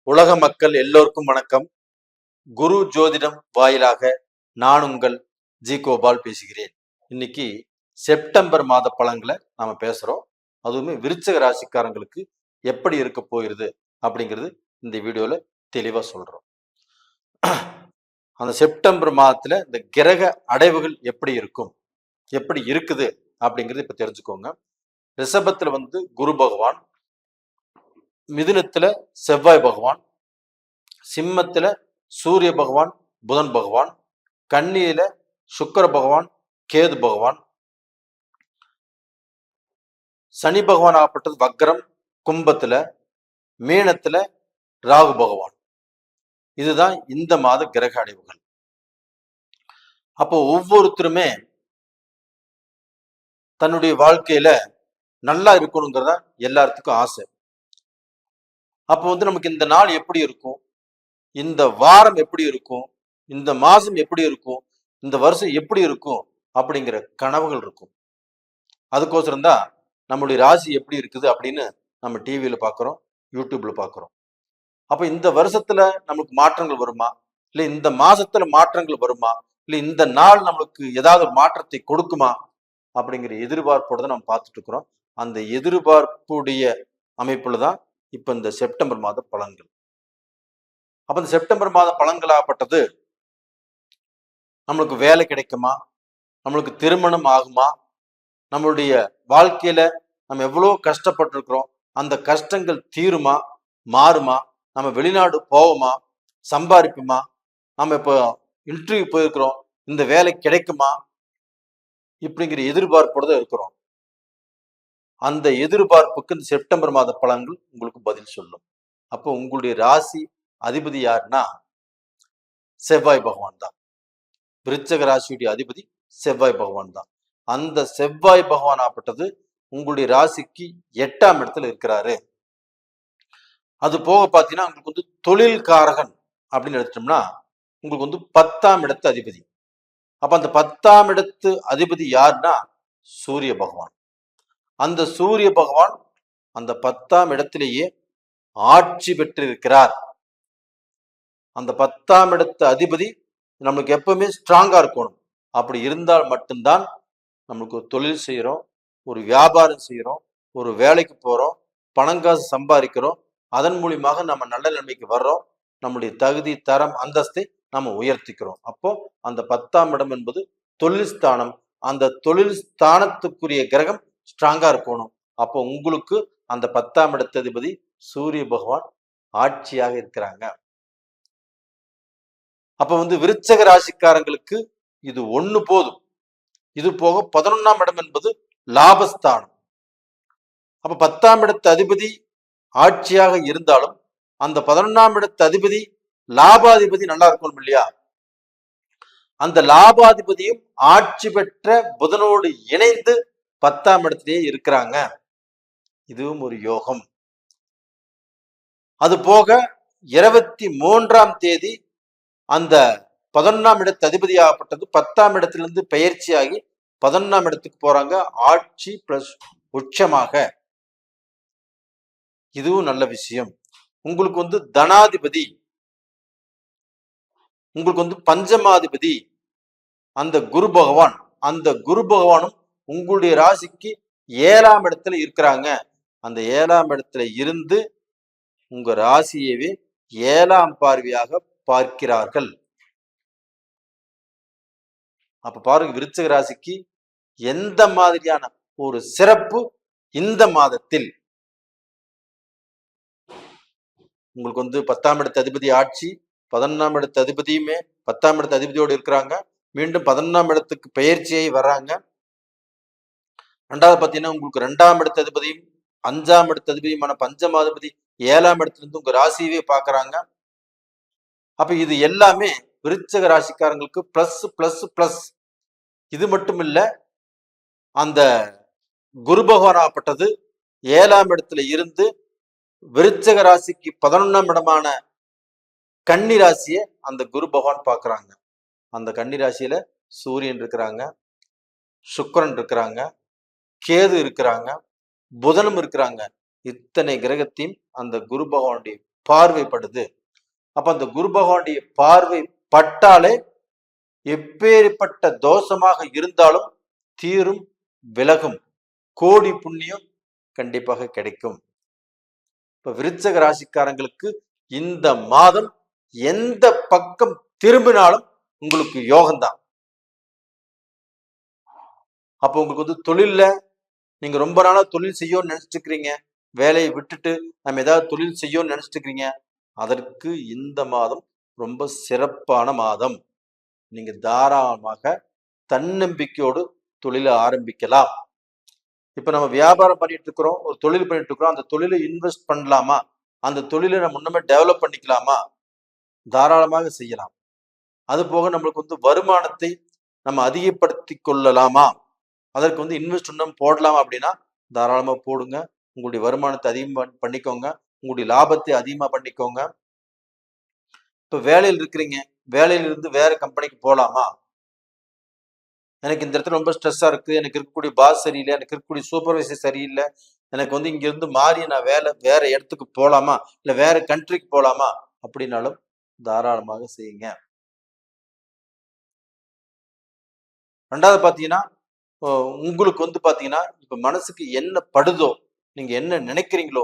உலக மக்கள் எல்லோருக்கும் வணக்கம். குரு ஜோதிடம் வாயிலாக நான் உங்கள் ஜி கோபால் பேசுகிறேன். இன்னைக்கு செப்டம்பர் மாத பலன்களை நாம பேசுறோம். அதுவுமே விருச்சக ராசிக்காரங்களுக்கு எப்படி இருக்க போயிருது அப்படிங்கிறது இந்த வீடியோல தெளிவா சொல்றோம். அந்த செப்டம்பர் மாதத்துல இந்த கிரக அடைவுகள் எப்படி இருக்கும், எப்படி இருக்குது அப்படிங்கிறது இப்ப தெரிஞ்சுக்கோங்க. ரிஷபத்துல குரு பகவான், மிதுனத்துல செவ்வாய் பகவான், சிம்மத்துல சூரிய பகவான் புதன் பகவான், கன்னியில சுக்கிர பகவான் கேது பகவான், சனி பகவான் ஆகப்பட்டது வக்ரம் கும்பத்துல, மீனத்துல ராகு பகவான். இதுதான் இந்த மாத கிரக அடைவுகள். அப்போ ஒவ்வொருத்தருமே தன்னுடைய வாழ்க்கையில நல்லா இருக்கணுங்கிறத எல்லாத்துக்கும் ஆசை. அப்போ நமக்கு இந்த நாள் எப்படி இருக்கும், இந்த வாரம் எப்படி இருக்கும், இந்த மாசம் எப்படி இருக்கும், இந்த வருஷம் எப்படி இருக்கும் அப்படிங்கிற கனவுகள் இருக்கும். அதுக்கோசரம் தான் நம்மளுடைய ராசி எப்படி இருக்குது அப்படின்னு நம்ம டிவியில பார்க்குறோம், யூடியூப்ல பார்க்குறோம். அப்ப இந்த வருஷத்துல நம்மளுக்கு மாற்றங்கள் வருமா, இல்லை இந்த மாசத்துல மாற்றங்கள் வருமா, இல்லை இந்த நாள் நம்மளுக்கு ஏதாவது ஒரு மாற்றத்தை கொடுக்குமா அப்படிங்கிற எதிர்பார்ப்போட தான் நம்ம பார்த்துட்டு இருக்கிறோம். அந்த எதிர்பார்ப்புடைய அமைப்புல தான் இப்ப இந்த செப்டம்பர் மாத பலன்கள். அப்ப இந்த செப்டம்பர் மாத பலன்களாகப்பட்டது நம்மளுக்கு வேலை கிடைக்குமா, நம்மளுக்கு திருமணம் ஆகுமா, நம்மளுடைய வாழ்க்கையில நம்ம எவ்வளவு கஷ்டப்பட்டு இருக்கிறோம் அந்த கஷ்டங்கள் தீருமா, மாறுமா, நம்ம வெளிநாடு போவோமா, சம்பாதிப்புமா, நம்ம இப்போ இன்டர்வியூ போயிருக்கிறோம் இந்த வேலை கிடைக்குமா, இப்படிங்கிற எதிர்பார்ப்போட தான் இருக்கிறோம். அந்த எதிர்பார்ப்புக்கு இந்த செப்டம்பர் மாத பலன்கள் உங்களுக்கு பதில் சொல்லும். அப்போ உங்களுடைய ராசி அதிபதி யாருன்னா செவ்வாய் பகவான் தான். விருச்சக ராசியுடைய அதிபதி செவ்வாய் பகவான் தான். அந்த செவ்வாய் பகவான் ஆப்பட்டது உங்களுடைய ராசிக்கு 8ஆம் இடத்துல இருக்கிறாரு. அது போக பார்த்தீங்கன்னா உங்களுக்கு தொழில் காரகன் அப்படின்னு எடுத்துட்டோம்னா உங்களுக்கு 10ஆம் இடத்து அதிபதி. அப்ப அந்த 10ஆம் இடத்து அதிபதி யாருன்னா சூரிய பகவான். அந்த சூரிய பகவான் அந்த 10ஆம் இடத்திலேயே ஆட்சி பெற்றிருக்கிறார். அந்த 10ஆம் இடத்து அதிபதி நம்மளுக்கு எப்பவுமே ஸ்ட்ராங்கா இருக்கணும். அப்படி இருந்தால் மட்டும்தான் நம்மளுக்கு ஒரு தொழில் செய்யறோம், ஒரு வியாபாரம் செய்யறோம், ஒரு வேலைக்கு போறோம், பணங்காசு சம்பாதிக்கிறோம், அதன் மூலியமாக நம்ம நல்ல நிலைமைக்கு வர்றோம், நம்முடைய தகுதி தரம் அந்தஸ்தை நம்ம உயர்த்திக்கிறோம். அப்போ அந்த 10ஆம் இடம் என்பது தொழில் ஸ்தானம். அந்த தொழில் ஸ்தானத்துக்குரிய கிரகம் ஸ்ட்ராங்கா இருக்கணும். அப்போ உங்களுக்கு அந்த 10ஆம் இடத்து அதிபதி சூரிய பகவான் ஆட்சியாக இருக்கிறாங்க. அப்ப விருச்சக ராசிக்காரங்களுக்கு இது ஒண்ணு போதும். இது போக 11ஆம் இடம் என்பது லாபஸ்தானம். அப்ப 10ஆம் இடத்து அதிபதி ஆட்சியாக இருந்தாலும் அந்த 11ஆம் இடத்து அதிபதி லாபாதிபதி நல்லா இருக்கணும் இல்லையா? அந்த லாபாதிபதியும் ஆட்சி பெற்ற புதனோடு இணைந்து 10ஆம் இடத்திலேயே இருக்கிறாங்க. இதுவும் ஒரு யோகம். அது போக 23ஆம் தேதி அந்த 11ஆம் இடத்து அதிபதியாகப்பட்டது 10ஆம் இடத்திலிருந்து பெயர்ச்சியாகி 11ஆம் இடத்துக்கு போறாங்க, ஆட்சி பிளஸ் உச்சமாக. இதுவும் நல்ல விஷயம். உங்களுக்கு தனாதிபதி, உங்களுக்கு பஞ்சமாதிபதி அந்த குரு பகவான். அந்த குரு பகவானும் உங்களுடைய ராசிக்கு 7ஆம் இடத்துல இருக்கிறாங்க. அந்த 7ஆம் இடத்துல இருந்து உங்க ராசியவே 7ஆம் பார்வையாக பார்க்கிறார்கள். அப்ப பாருங்க, விருச்சிக ராசிக்கு எந்த மாதிரியான ஒரு சிறப்பு இந்த மாதத்தில். உங்களுக்கு 10ஆம் இடத்து அதிபதி ஆட்சி, 11ஆம் இடத்து அதிபதியுமே 10ஆம் இடத்து அதிபதியோடு இருக்கிறாங்க. மீண்டும் 11ஆம் இடத்துக்கு பெயர்ச்சியை வர்றாங்க. ரெண்டாவது பார்த்தீங்கன்னா உங்களுக்கு 2ஆம் இடத்து அதிபதியும் 5ஆம் இடத்து அதிபதியுமான பஞ்சமாதிபதி 7ஆம் இடத்திலிருந்து உங்க ராசியவே பார்க்கறாங்க. அப்ப இது எல்லாமே விருச்சிக ராசிக்காரங்களுக்கு பிளஸ் பிளஸ் பிளஸ். இது மட்டும் இல்ல, அந்த குரு பகவான் ஆப்பட்டது 7ஆம் இடத்துல இருந்து விருச்சிக ராசிக்கு 11ஆம் இடமான கன்னி ராசியை அந்த குரு பகவான் பார்க்கறாங்க. அந்த கன்னி ராசியில சூரியன் இருக்கிறாங்க, சுக்கிரன் இருக்கிறாங்க, கேது இருக்கிறாங்க, புதனும் இருக்கிறாங்க. இத்தனை கிரகத்தையும் அந்த குரு பகவானுடைய பார்வைப்படுது. அப்ப அந்த குரு பகவானுடைய பார்வை பட்டாலே எப்பேற்பட்ட தோஷமாக இருந்தாலும் தீரும், விலகும், கோடி புண்ணியம் கண்டிப்பாக கிடைக்கும். இப்ப விருச்சக ராசிக்காரங்களுக்கு இந்த மாதம் எந்த பக்கம் திரும்பினாலும் உங்களுக்கு யோகம்தான். அப்போ உங்களுக்கு வந்து தொழில்ல நீங்க ரொம்ப நாளா தொழில் செய்யணும்னு நினைச்சிட்டு இருக்கிறீங்க, வேலையை விட்டுட்டு நம்ம ஏதாவது தொழில் செய்யணும்னு நினைச்சிட்டு இருக்கிறீங்க, அதற்கு இந்த மாதம் ரொம்ப சிறப்பான மாதம். நீங்க தாராளமாக தன்னம்பிக்கையோடு தொழிலை ஆரம்பிக்கலாம். இப்ப நம்ம வியாபாரம் பண்ணிட்டு இருக்கிறோம், ஒரு தொழில் பண்ணிட்டு இருக்கிறோம், அந்த தொழிலை இன்வெஸ்ட் பண்ணலாமா, அந்த தொழிலை நம்ம முன்னமே டெவலப் பண்ணிக்கலாமா, தாராளமாக செய்யலாம். அது போக நம்மளுக்கு வந்து வருமானத்தை நம்ம அதிகப்படுத்தி கொள்ளலாமா, அதற்கு வந்து இன்வெஸ்ட் இன்னும் போடலாமா அப்படின்னா தாராளமா போடுங்க. உங்களுடைய வருமானத்தை அதிகமா பண்ணிக்கோங்க, உங்களுடைய லாபத்தை அதிகமா பண்ணிக்கோங்க. இப்ப வேலையில் இருக்கிறீங்க, வேலையில இருந்து வேற கம்பெனிக்கு போலாமா, எனக்கு இந்த இடத்துல ரொம்ப ஸ்ட்ரெஸ்ஸா இருக்கு, எனக்கு இருக்கக்கூடிய பாஸ் சரியில்லை, எனக்கு இருக்கக்கூடிய சூப்பர்வைசர் சரியில்லை, எனக்கு வந்து இங்க இருந்து மாறி நான் வேற இடத்துக்கு போலாமா, இல்ல வேற கண்ட்ரிக்கு போலாமா அப்படின்னாலும் தாராளமாக செய்யுங்க. ரெண்டாவது பாத்தீங்கன்னா, உங்களுக்கு வந்து பாத்தீங்கன்னா இப்ப மனசுக்கு என்ன படுதோ, நீங்க என்ன நினைக்கிறீங்களோ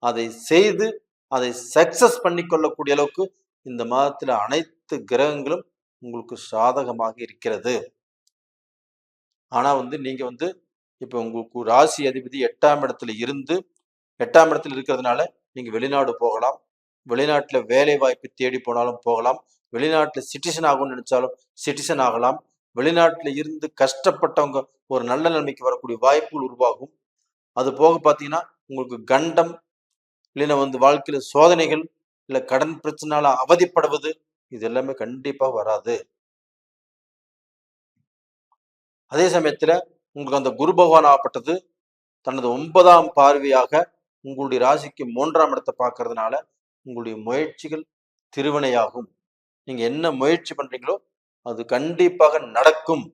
அதை செய்து அதை சக்சஸ் பண்ணி கொள்ளக்கூடிய அளவுக்கு இந்த மாதத்துல அனைத்து கிரகங்களும் உங்களுக்கு சாதகமாக இருக்கிறது. ஆனா வந்து நீங்க வந்து இப்ப உங்களுக்கு ராசி அதிபதி 8ஆம் இடத்துல இருக்கிறதுனால நீங்க வெளிநாடு போகலாம், வெளிநாட்டுல வேலை வாய்ப்பு தேடி போனாலும் போகலாம், வெளிநாட்டுல சிட்டிசன் ஆகும்னு நினைச்சாலும் சிட்டிசன் ஆகலாம், வெளிநாட்டுல இருந்து கஷ்டப்பட்டவங்க ஒரு நல்ல நிலைமைக்கு வரக்கூடிய வாய்ப்புகள் உருவாகும். அது போக பாத்தீங்கன்னா உங்களுக்கு கண்டம், இல்லைன்னா வந்து வாழ்க்கையில சோதனைகள், இல்ல கடன் பிரச்சனால அவதிப்படுவது, இது எல்லாமே கண்டிப்பா வராது. அதே சமயத்துல உங்களுக்கு அந்த குரு பகவான் ஆகப்பட்டது தனது 9ஆம் பார்வையாக உங்களுடைய ராசிக்கு 3ஆம் இடத்தை பார்க்கறதுனால உங்களுடைய முயற்சிகள் திருவினையாகும். நீங்க என்ன முயற்சி பண்றீங்களோ அது கண்டிப்பாக நடக்கும்.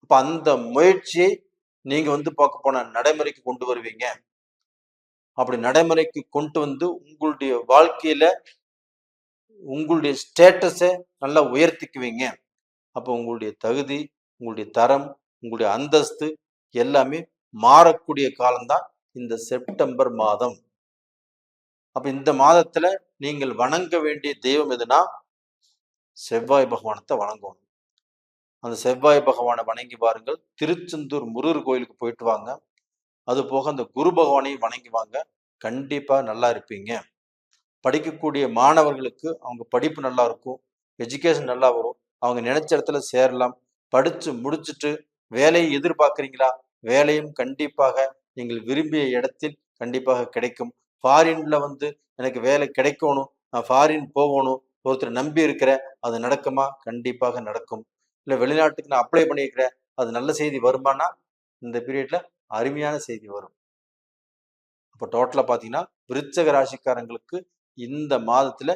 அப்ப அந்த முயற்சியை நீங்க வந்து பார்க்க போன நடைமுறைக்கு கொண்டு வருவீங்க. அப்படி நடைமுறைக்கு கொண்டு வந்து உங்களுடைய வாழ்க்கையில உங்களுடைய ஸ்டேட்டஸை நல்லா உயர்த்திக்குவீங்க. அப்போ உங்களுடைய தகுதி, உங்களுடைய தரம், உங்களுடைய அந்தஸ்து எல்லாமே மாறக்கூடிய காலம்தான் இந்த செப்டம்பர் மாதம். அப்ப இந்த மாதத்துல நீங்கள் வணங்க வேண்டிய தெய்வம் எதுனா செவ்வாய் பகவானத்தை வணங்கணும். அந்த செவ்வாய் பகவானை வணங்கி பாருங்கள். திருச்செந்தூர் முருகர் கோயிலுக்கு போயிட்டு வாங்க. அது போக அந்த குரு பகவானையும் வணங்கி வாங்க. கண்டிப்பா நல்லா இருப்பீங்க. படிக்கக்கூடிய மாணவர்களுக்கு அவங்க படிப்பு நல்லா இருக்கும், எஜுகேஷன் நல்லா வரும், அவங்க நினைச்ச இடத்துல சேரலாம். படிச்சு முடிச்சுட்டு வேலையை எதிர்பார்க்குறீங்களா, வேலையும் கண்டிப்பாக நீங்கள் விரும்பிய இடத்தில் கண்டிப்பாக கிடைக்கும். ஃபாரின்ல வந்து எனக்கு வேலை கிடைக்கணும், நான் ஃபாரின் போகணும், ஒருத்தர் நம்பி இருக்கிறேன், அது நடக்குமா, கண்டிப்பாக நடக்கும். இல்லை வெளிநாட்டுக்கு நான் அப்ளை பண்ணியிருக்கிறேன், அது நல்ல செய்தி வருமானா, இந்த பீரியட்ல அருமையான செய்தி வரும். அப்போ டோட்டலா பார்த்தீங்கன்னா விருச்சக ராசிக்காரங்களுக்கு இந்த மாதத்துல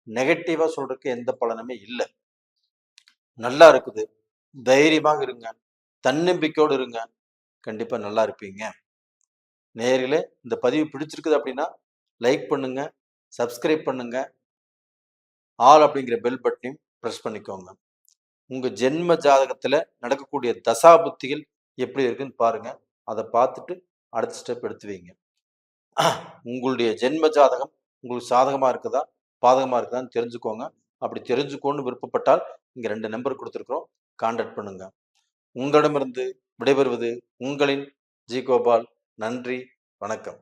நெகட்டிவா சொல்றதுக்கு எந்த பலனுமே இல்லை. நல்லா இருக்குது, தைரியமாக இருங்க, தன்னம்பிக்கையோடு இருங்க, கண்டிப்பா நல்லா இருப்பீங்க. நேயர்களே, இந்த பதிவு பிடிச்சிருக்குது அப்படின்னா லைக் பண்ணுங்க, சப்ஸ்கிரைப் பண்ணுங்க, ஆல் அப்படிங்கிற பெல் பட்டனையும் ப்ரெஸ் பண்ணிக்கோங்க. உங்க ஜென்ம ஜாதகத்துல நடக்கக்கூடிய தசா புத்திகள் எப்படி இருக்குன்னு பாருங்க. அதை பார்த்துட்டு அடுத்த ஸ்டெப் எடுத்து வைங்க. உங்களுடைய ஜென்ம ஜாதகம் உங்களுக்கு சாதகமா இருக்குதா, பாதகமா இருக்குதான்னு தெரிஞ்சுக்கோங்க. அப்படி தெரிஞ்சுக்கோன்னு விருப்பப்பட்டால் இங்க 2 நம்பர் கொடுத்துருக்குறோம், கான்டாக்ட் பண்ணுங்க. உங்களிடமிருந்து விடைபெறுவது உங்களின் ஜி கோபால். நன்றி, வணக்கம்.